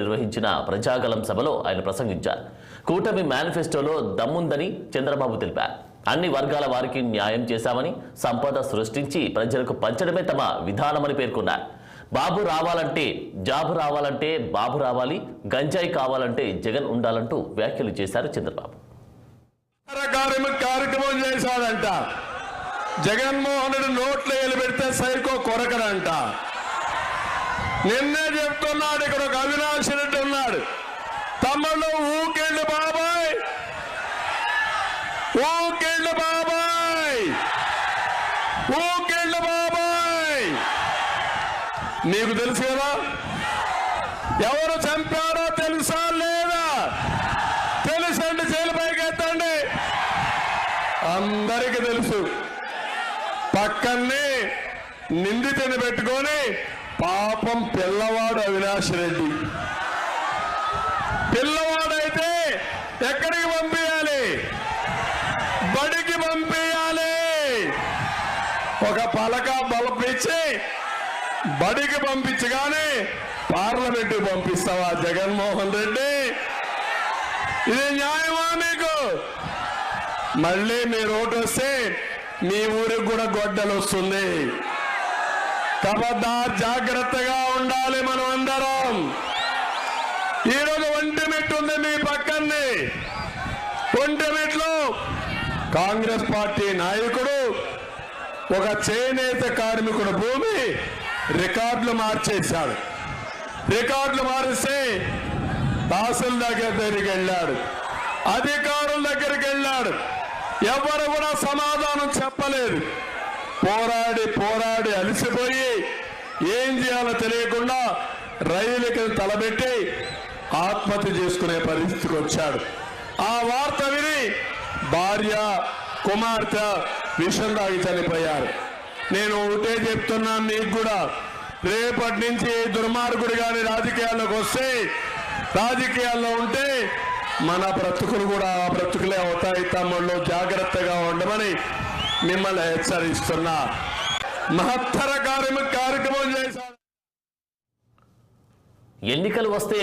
నిర్వహించిన ప్రజాగలం సభలో ఆయన ప్రసంగించారు. కూటమి మేనిఫెస్టోలో దమ్ముందని చంద్రబాబు తెలిపారు. అన్ని వర్గాల వారికి న్యాయం చేశామని, సంపద సృష్టించి ప్రజలకు పంచడమే తమ విధానమని పేర్కొన్నారు. బాబు రావాలంటే జాబు రావాలంటే బాబు రావాలి, గంజాయి కావాలంటే జగన్ ఉండాలంటూ వ్యాఖ్యలు చేశారు చంద్రబాబు. కార్యక్రమం చేశాడంట. జగన్మోహన్ రెడ్డి నోట్లో ఏలు పెడితే సైకో కొరకడంట. నిన్నే చెప్తున్నాడు, ఇక్కడ ఒక అవినాష్ రెడ్డి ఉన్నాడు. తమ్ముళ్ళు ఊకెళ్ళు బాబాయ్, ఊకెళ్ళు బాబాయ్, ఊకెళ్ళు బాబాయ్. నీకు తెలుసు కదా ఎవరు చంపారో తెలుసా లేదా? తెలుసండి, జైలు పైకి ఎత్తండి. అందరికీ తెలుసు. పక్కనే నిందితుని పెట్టుకొని పాపం పిల్లవాడు అవినాష్ రెడ్డి. పిల్లవాడైతే ఎక్కడికి పంపించాలి? బడికి పంపించాలి. ఒక పలక బలపించి బడికి పంపించగానే పార్లమెంటుకి పంపిస్తావా జగన్మోహన్ రెడ్డి? ఇది న్యాయమా మీకు? మళ్ళీ మీరు ఓటు వస్తే మీ ఊరికి కూడా గొడ్డలు వస్తుంది. ఖబర్దార్, జాగ్రత్తగా ఉండాలి మనం అందరం. ఈరోజు ఒంటిమిట్టు ఉంది మీ పక్కనే. ఒంటిమిట్లో కాంగ్రెస్ పార్టీ నాయకుడు ఒక చేనేత కార్మికుడు భూమి రికార్డులు మార్చేశాడు. రికార్డులు మారిస్తే తహసీల్దార్ దగ్గరికి వెళ్ళాడు, అధికారుల దగ్గరికి వెళ్ళాడు. ఎవరు కూడా సమాధానం చెప్పలేదు. పోరాడి పోరాడి అలసిపోయి ఏం చేయాలో తెలియకుండా రైలుకి తలబెట్టి ఆత్మహత్య చేసుకునే పరిస్థితికి వచ్చాడు. ఆ వార్త విని భార్య కుమార్తె విషం తాగి చనిపోయారు. నేను ఒకటే చెప్తున్నా మీకు కూడా, రేపటి నుంచి దుర్మార్గుడు గాని రాజకీయాల్లోకి వస్తే, రాజకీయాల్లో ఉంటే మన బ్రతుకులు కూడా ఆ బ్రతుకులే అవుతాయి. తమ్ముళ్ళు జాగ్రత్తగా ఉండమని మిమ్మల్ని హెచ్చరిస్తున్నా. మహత్తర కార్యక్రమం చేశారు. ఎన్నికలు వస్తే